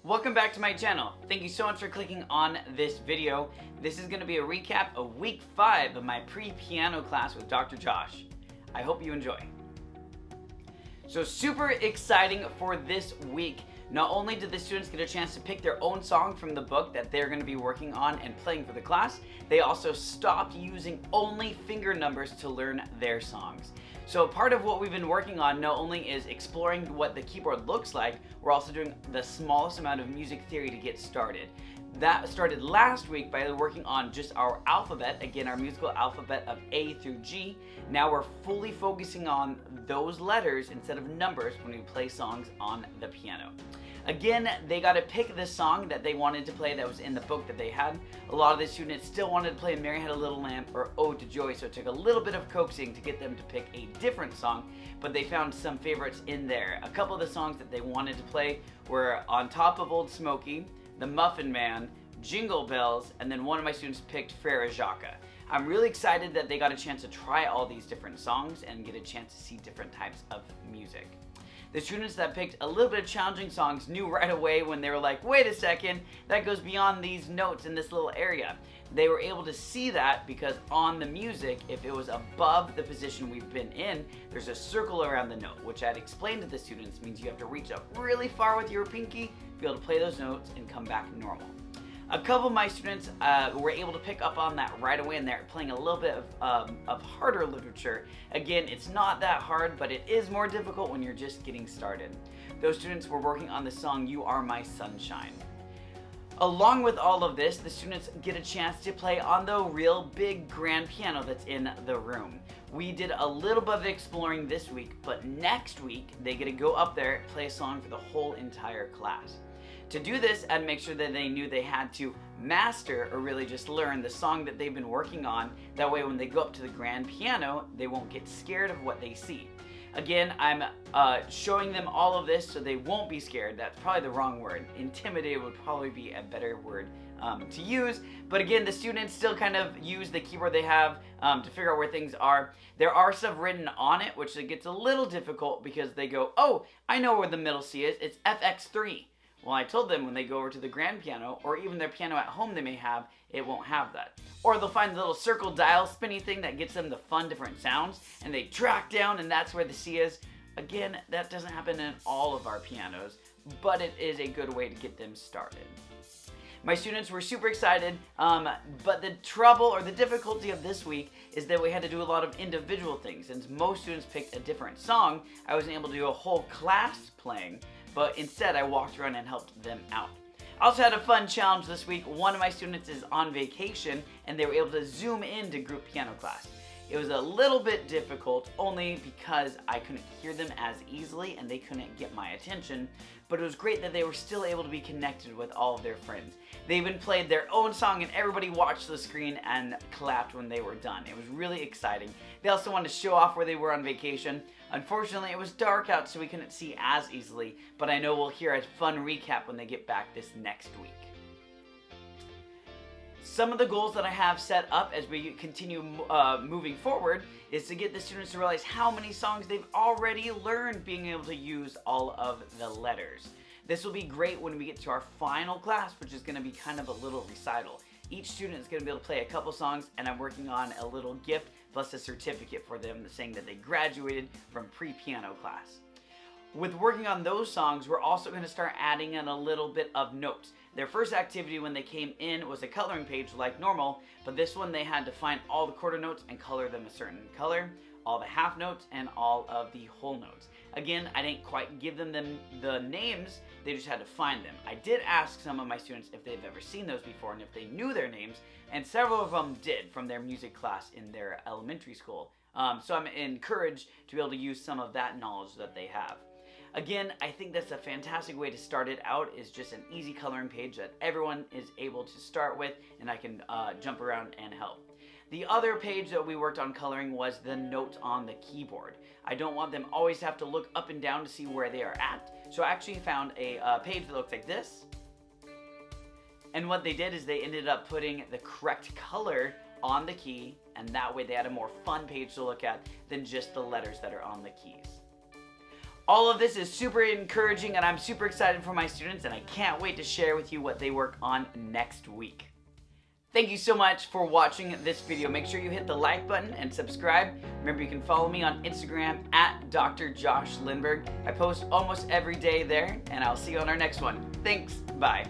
Welcome back to my channel. Thank you so much for clicking on this video. This is going to be a recap of week 5 of my pre-piano class with Dr. Josh. I hope you enjoy. So super exciting for this week. Not only did the students get a chance to pick their own song from the book that they're going to be working on and playing for the class, they also stopped using only finger numbers to learn their songs. So part of what we've been working on not only is exploring what the keyboard looks like, we're also doing the smallest amount of music theory to get started. That started last week by working on just our alphabet, again our musical alphabet of A through G. Now we're fully focusing on those letters instead of numbers when we play songs on the piano. Again, they got to pick the song that they wanted to play that was in the book that they had. A lot of the students still wanted to play Mary Had a Little Lamb or Ode to Joy, so it took a little bit of coaxing to get them to pick a different song, but they found some favorites in there. A couple of the songs that they wanted to play were On Top of Old Smoky, The Muffin Man, Jingle Bells, and then one of my students picked Frere Jacques. I'm really excited that they got a chance to try all these different songs and get a chance to see different types of music. The students that picked a little bit of challenging songs knew right away when they were like, wait a second, that goes beyond these notes in this little area. They were able to see that because on the music, if it was above the position we've been in, there's a circle around the note, which I'd explained to the students means you have to reach up really far with your pinky to be able to play those notes and come back normal. A couple of my students were able to pick up on that right away, and they're playing a little bit of harder literature. Again, it's not that hard, but it is more difficult when you're just getting started. Those students were working on the song You Are My Sunshine. Along with all of this, the students get a chance to play on the real big grand piano that's in the room. We did a little bit of exploring this week, but next week they get to go up there and play a song for the whole entire class. To do this, I'd make sure that they knew they had to master or really just learn the song that they've been working on. That way when they go up to the grand piano, they won't get scared of what they see. Again, I'm showing them all of this so they won't be scared. That's probably the wrong word. Intimidated would probably be a better word to use. But again, the students still kind of use the keyboard they have to figure out where things are. There are stuff written on it, which it gets a little difficult because they go, oh, I know where the middle C is. It's FX3. Well, I told them when they go over to the grand piano, or even their piano at home they may have, it won't have that. Or they'll find the little circle dial spinny thing that gets them the fun different sounds, and they track down and that's where the C is. Again, that doesn't happen in all of our pianos, but it is a good way to get them started. My students were super excited, but the trouble or the difficulty of this week is that we had to do a lot of individual things. Since most students picked a different song, I wasn't able to do a whole class playing, but instead I walked around and helped them out. I also had a fun challenge this week. One of my students is on vacation and they were able to zoom into group piano class. It was a little bit difficult only because I couldn't hear them as easily and they couldn't get my attention, but it was great that they were still able to be connected with all of their friends. They even played their own song and everybody watched the screen and clapped when they were done. It was really exciting. They also wanted to show off where they were on vacation. Unfortunately, it was dark out so we couldn't see as easily, but I know we'll hear a fun recap when they get back this next week. Some of the goals that I have set up as we continue moving forward is to get the students to realize how many songs they've already learned being able to use all of the letters. This will be great when we get to our final class, which is going to be kind of a little recital. Each student is going to be able to play a couple songs, and I'm working on a little gift plus a certificate for them saying that they graduated from pre-piano class. With working on those songs, we're also going to start adding in a little bit of notes. Their first activity when they came in was a coloring page like normal, but this one they had to find all the quarter notes and color them a certain color, all the half notes, and all of the whole notes. Again, I didn't quite give them the names, they just had to find them. I did ask some of my students if they've ever seen those before and if they knew their names, and several of them did from their music class in their elementary school. So I'm encouraged to be able to use some of that knowledge that they have. Again, I think that's a fantastic way to start it out, is just an easy coloring page that everyone is able to start with, and I can jump around and help. The other page that we worked on coloring was the notes on the keyboard. I don't want them always to have to look up and down to see where they are at, so I actually found a page that looks like this. And what they did is they ended up putting the correct color on the key, and that way they had a more fun page to look at than just the letters that are on the keys. All of this is super encouraging, and I'm super excited for my students, and I can't wait to share with you what they work on next week. Thank you so much for watching this video. Make sure you hit the like button and subscribe. Remember, you can follow me on Instagram at Dr. Josh Lindberg. I post almost every day there, and I'll see you on our next one. Thanks. Bye.